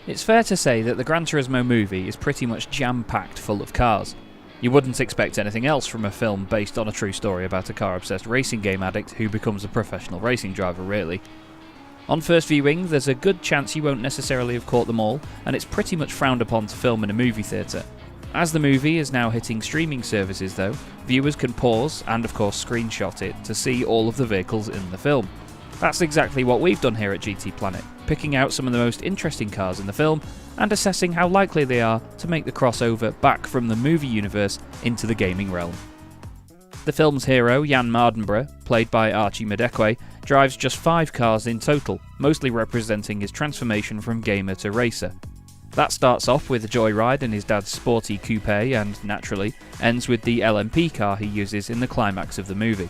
It's fair to say that the Gran Turismo movie is pretty much jam-packed full of cars. You wouldn't expect anything else from a film based on a true story about a car-obsessed racing game addict who becomes a professional racing driver, really. On first viewing, there's a good chance you won't necessarily have caught them all, and it's pretty much frowned upon to film in a movie theatre. As the movie is now hitting streaming services though, viewers can pause and of course screenshot it to see all of the vehicles in the film. That's exactly what we've done here at GTPlanet, picking out some of the most interesting cars in the film and assessing how likely they are to make the crossover back from the movie universe into the gaming realm. The film's hero, Jan Mardenborough, played by Archie Madekwe, drives just 5 cars in total, mostly representing his transformation from gamer to racer. That starts off with a joyride in his dad's sporty coupe and, naturally, ends with the LMP car he uses in the climax of the movie.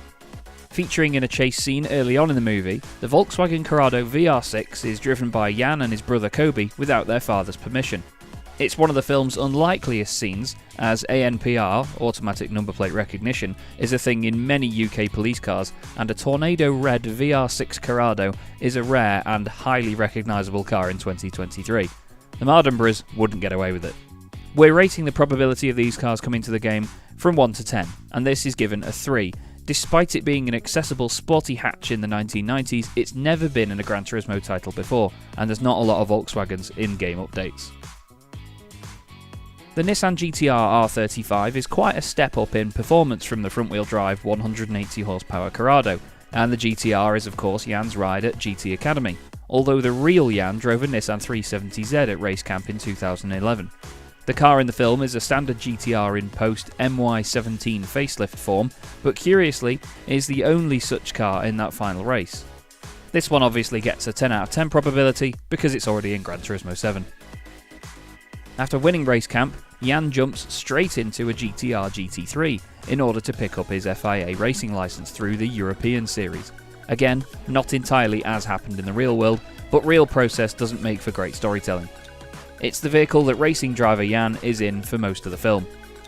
Featuring in a chase scene early on in the movie, the Volkswagen Corrado VR6 is driven by Jan and his brother Kobe without their father's permission. It's one of the film's unlikeliest scenes, as ANPR, automatic number plate recognition, is a thing in many UK police cars, and a tornado red VR6 Corrado is a rare and highly recognisable car in 2023. The Mardenboroughs wouldn't get away with it. We're rating the probability of these cars coming to the game from 1 to 10, and this is given a 3. Despite it being an accessible sporty hatch in the 1990s, it's never been in a Gran Turismo title before, and there's not a lot of Volkswagens in-game updates. The Nissan GT-R R35 is quite a step up in performance from the front-wheel drive 180 horsepower Corrado, and the GT-R is of course Jan's ride at GT Academy, although the real Jan drove a Nissan 370Z at race camp in 2011. The car in the film is a standard GT-R in post-MY17 facelift form, but curiously is the only such car in that final race. This one obviously gets a 10 out of 10 probability because it's already in Gran Turismo 7. After winning race camp, Jan jumps straight into a GT-R GT3 in order to pick up his FIA racing licence through the European series. Again, not entirely as happened in the real world, but real process doesn't make for great storytelling. It's the vehicle that racing driver Jan is in for most of the film.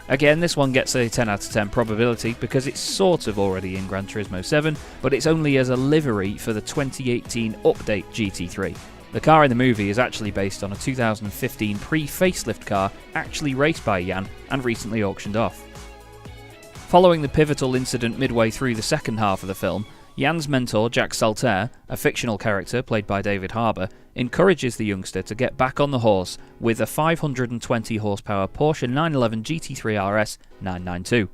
Again, this one gets a 10 out of 10 probability because it's sort of already in Gran Turismo 7, but it's only as a livery for the 2018 update GT3. The car in the movie is actually based on a 2015 pre-facelift car actually raced by Jan and recently auctioned off. Following the pivotal incident midway through the second half of the film, Jan's mentor, Jack Saltaire, a fictional character played by David Harbour, encourages the youngster to get back on the horse with a 520 horsepower Porsche 911 GT3 RS 992.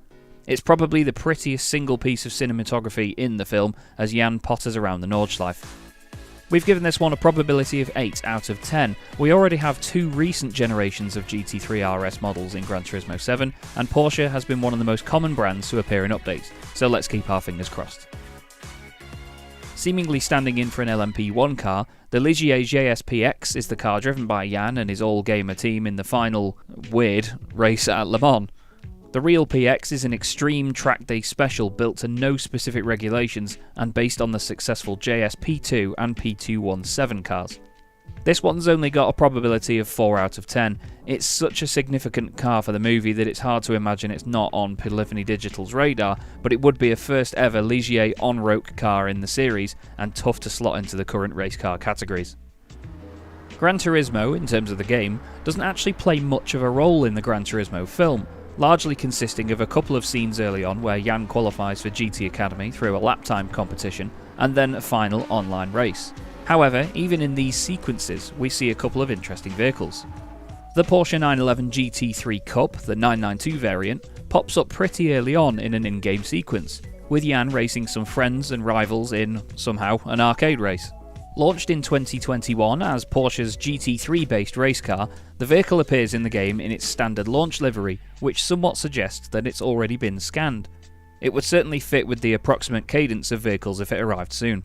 It's probably the prettiest single piece of cinematography in the film as Jan potters around the Nordschleife. We've given this one a probability of 8 out of 10. We already have 2 recent generations of GT3 RS models in Gran Turismo 7, and Porsche has been one of the most common brands to appear in updates, so let's keep our fingers crossed. Seemingly standing in for an LMP1 car, the Ligier JS PX is the car driven by Jan and his all-gamer team in the final, weird, race at Le Mans. The real PX is an extreme track day special built to no specific regulations and based on the successful JS P2 and P217 cars. This one's only got a probability of 4 out of 10. It's such a significant car for the movie that it's hard to imagine it's not on Polyphony Digital's radar, but it would be a first ever Ligier on-road car in the series and tough to slot into the current race car categories. Gran Turismo, in terms of the game, doesn't actually play much of a role in the Gran Turismo film, largely consisting of a couple of scenes early on where Jan qualifies for GT Academy through a lap time competition and then a final online race. However, even in these sequences, we see a couple of interesting vehicles. The Porsche 911 GT3 Cup, the 992 variant, pops up pretty early on in an in-game sequence, with Jan racing some friends and rivals in, somehow, an arcade race. Launched in 2021 as Porsche's GT3-based race car, the vehicle appears in the game in its standard launch livery, which somewhat suggests that it's already been scanned. It would certainly fit with the approximate cadence of vehicles if it arrived soon.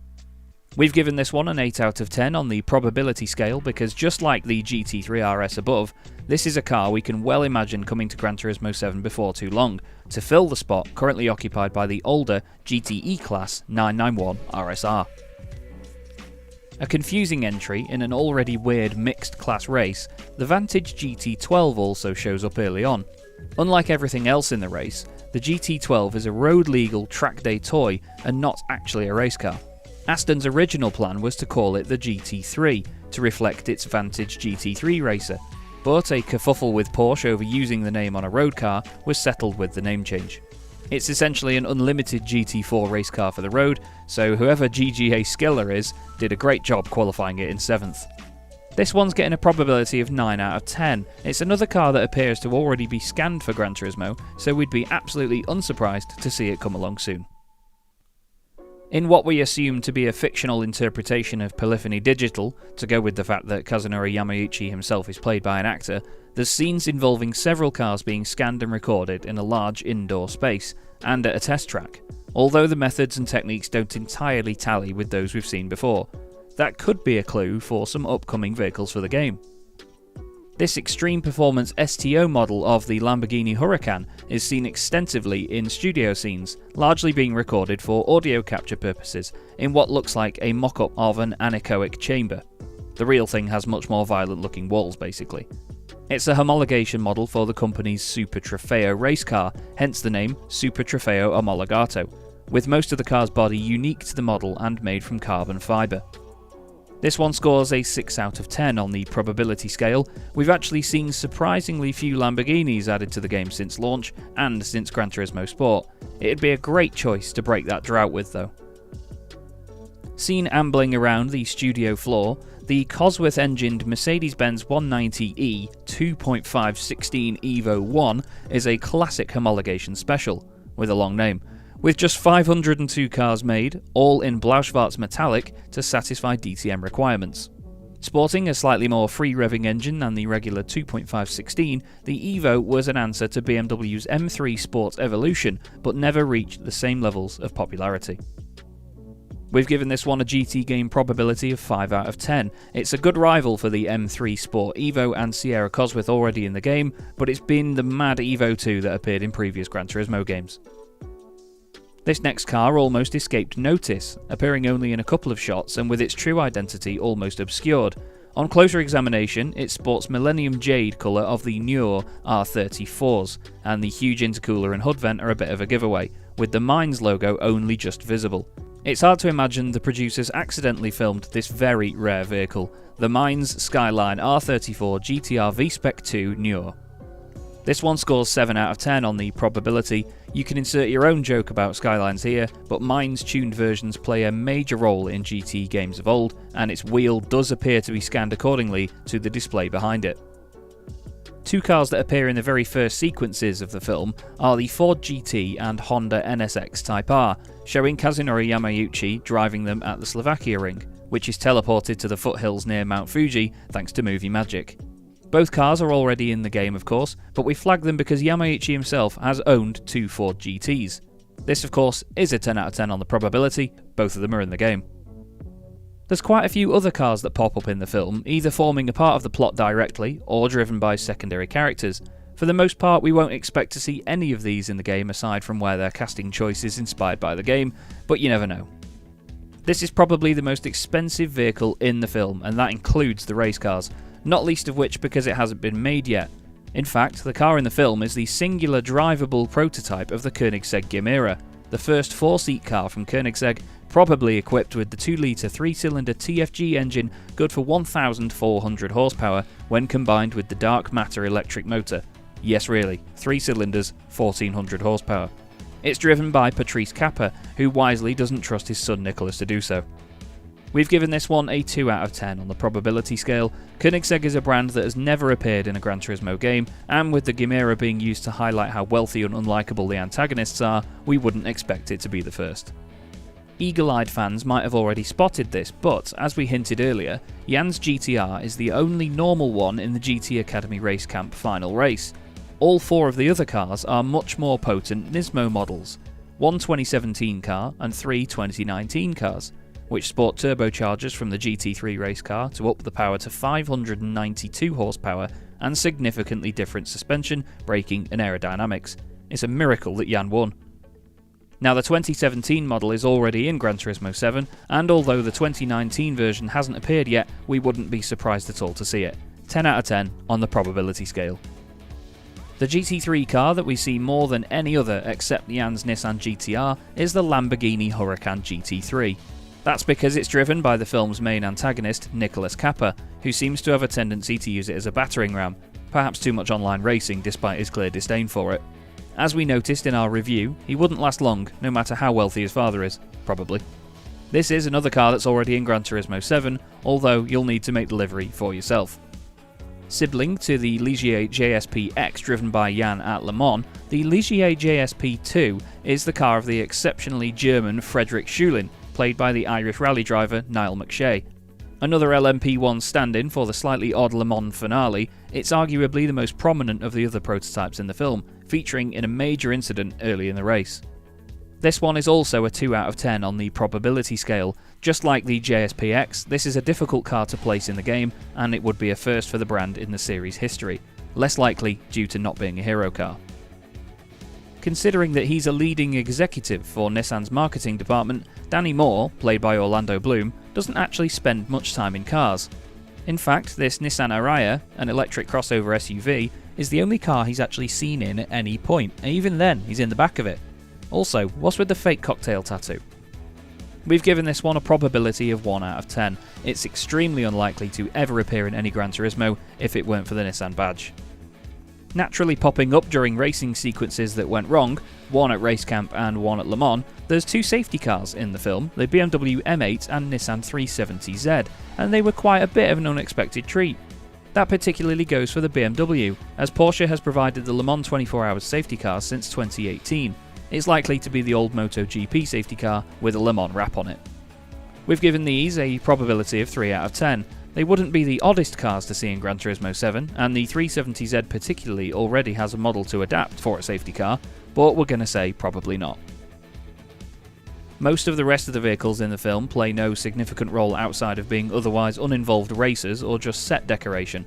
We've given this one an 8 out of 10 on the probability scale because just like the GT3 RS above, this is a car we can well imagine coming to Gran Turismo 7 before too long, to fill the spot currently occupied by the older GTE class 991 RSR. A confusing entry in an already weird mixed class race, the Vantage GT12 also shows up early on. Unlike everything else in the race, the GT12 is a road legal track day toy and not actually a race car. Aston's original plan was to call it the GT3, to reflect its Vantage GT3 racer, but a kerfuffle with Porsche over using the name on a road car was settled with the name change. It's essentially an unlimited GT4 race car for the road, so whoever GGA Skiller is did a great job qualifying it in 7th. This one's getting a probability of 9 out of 10. It's another car that appears to already be scanned for Gran Turismo, so we'd be absolutely unsurprised to see it come along soon. In what we assume to be a fictional interpretation of Polyphony Digital, to go with the fact that Kazunori Yamauchi himself is played by an actor, there's scenes involving several cars being scanned and recorded in a large indoor space, and at a test track, although the methods and techniques don't entirely tally with those we've seen before. That could be a clue for some upcoming vehicles for the game. This extreme performance STO model of the Lamborghini Huracan is seen extensively in studio scenes, largely being recorded for audio capture purposes in what looks like a mock-up of an anechoic chamber. The real thing has much more violent looking walls basically. It's a homologation model for the company's Super Trofeo race car, hence the name Super Trofeo Omologato, with most of the car's body unique to the model and made from carbon fibre. This one scores a 6 out of 10 on the probability scale. We've actually seen surprisingly few Lamborghinis added to the game since launch and since Gran Turismo Sport. It'd be a great choice to break that drought with though. Seen ambling around the studio floor, the Cosworth-engined Mercedes-Benz 190e 2.516 Evo I is a classic homologation special, with a long name, with just 502 cars made, all in Blauschwarz metallic to satisfy DTM requirements. Sporting a slightly more free-revving engine than the regular 2.516, the Evo was an answer to BMW's M3 Sport Evolution, but never reached the same levels of popularity. We've given this one a GT game probability of 5 out of 10. It's a good rival for the M3 Sport Evo and Sierra Cosworth already in the game, but it's been the mad Evo 2 that appeared in previous Gran Turismo games. This next car almost escaped notice, appearing only in a couple of shots and with its true identity almost obscured. On closer examination, it sports Millennium Jade colour of the newer R34s, and the huge intercooler and hood vent are a bit of a giveaway, with the Mines logo only just visible. It's hard to imagine the producers accidentally filmed this very rare vehicle, the Mines Skyline R34 GTR V-Spec 2 Newer. This one scores 7 out of 10 on the probability. You can insert your own joke about Skylines here, but Mines tuned versions play a major role in GT games of old, and its wheel does appear to be scanned accordingly to the display behind it. Two cars that appear in the very first sequences of the film are the Ford GT and Honda NSX Type R, showing Kazunori Yamauchi driving them at the Slovakia ring, which is teleported to the foothills near Mount Fuji thanks to movie magic. Both cars are already in the game of course, but we flag them because Yamauchi himself has owned two Ford GTs. This of course is a 10 out of 10 on the probability, both of them are in the game. There's quite a few other cars that pop up in the film, either forming a part of the plot directly, or driven by secondary characters. For the most part we won't expect to see any of these in the game aside from where their casting choice is inspired by the game, but you never know. This is probably the most expensive vehicle in the film, and that includes the race cars, not least of which because it hasn't been made yet. In fact, the car in the film is the singular drivable prototype of the Koenigsegg Gemera, the first 4-seat car from Koenigsegg, probably equipped with the 2-litre 3-cylinder TFG engine good for 1,400 horsepower when combined with the dark matter electric motor. Yes really, 3 cylinders, 1,400 horsepower. It's driven by Patrice Kappa, who wisely doesn't trust his son Nicholas to do so. We've given this one a 2 out of 10 on the probability scale. Koenigsegg is a brand that has never appeared in a Gran Turismo game, and with the Gemera being used to highlight how wealthy and unlikable the antagonists are, we wouldn't expect it to be the first. Eagle-eyed fans might have already spotted this, but, as we hinted earlier, Jan's GT-R is the only normal one in the GT Academy Race Camp final race. All 4 of the other cars are much more potent Nismo models, 1 2017 car and 3 2019 cars, which sport turbochargers from the GT3 race car to up the power to 592 horsepower and significantly different suspension, braking and aerodynamics. It's a miracle that Jan won. Now the 2017 model is already in Gran Turismo 7, and although the 2019 version hasn't appeared yet, we wouldn't be surprised at all to see it. 10 out of 10 on the probability scale. The GT3 car that we see more than any other except Jan's Nissan GT-R is the Lamborghini Huracan GT3. That's because it's driven by the film's main antagonist, Nicholas Capper, who seems to have a tendency to use it as a battering ram, perhaps too much online racing despite his clear disdain for it. As we noticed in our review, he wouldn't last long, no matter how wealthy his father is, probably. This is another car that's already in Gran Turismo 7, although you'll need to make delivery for yourself. Sibling to the Ligier JS PX driven by Jan at Le Mans, the Ligier JS P2 is the car of the exceptionally German Frederick Schulin, played by the Irish rally driver Niall McShay. Another LMP1 stand-in for the slightly odd Le Mans finale, it's arguably the most prominent of the other prototypes in the film, featuring in a major incident early in the race. This one is also a 2 out of 10 on the probability scale. Just like the JSPX, this is a difficult car to place in the game, and it would be a first for the brand in the series' history, less likely due to not being a hero car. Considering that he's a leading executive for Nissan's marketing department, Danny Moore, played by Orlando Bloom, doesn't actually spend much time in cars. In fact, this Nissan Ariya, an electric crossover SUV, is the only car he's actually seen in at any point, and even then, he's in the back of it. Also, what's with the fake cocktail tattoo? We've given this one a probability of 1 out of 10. It's extremely unlikely to ever appear in any Gran Turismo if it weren't for the Nissan badge. Naturally popping up during racing sequences that went wrong, one at race camp and one at Le Mans, there's 2 safety cars in the film, the BMW M8 and Nissan 370Z, and they were quite a bit of an unexpected treat. That particularly goes for the BMW, as Porsche has provided the Le Mans 24 Hours safety car since 2018. It's likely to be the old MotoGP safety car with a Le Mans wrap on it. We've given these a probability of 3 out of 10. They wouldn't be the oddest cars to see in Gran Turismo 7, and the 370Z particularly already has a model to adapt for a safety car, but we're going to say probably not. Most of the rest of the vehicles in the film play no significant role outside of being otherwise uninvolved racers or just set decoration.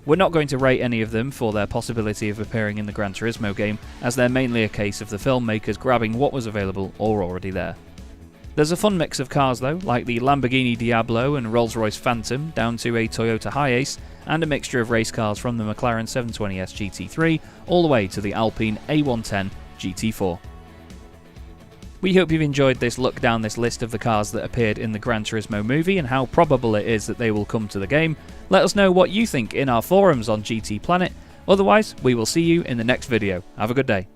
We're not going to rate any of them for their possibility of appearing in the Gran Turismo game, as they're mainly a case of the filmmakers grabbing what was available or already there. There's a fun mix of cars though, like the Lamborghini Diablo and Rolls-Royce Phantom, down to a Toyota Hiace, and a mixture of race cars from the McLaren 720S GT3 all the way to the Alpine A110 GT4. We hope you've enjoyed this look down this list of the cars that appeared in the Gran Turismo movie and how probable it is that they will come to the game. Let us know what you think in our forums on GTPlanet. Otherwise, we will see you in the next video. Have a good day.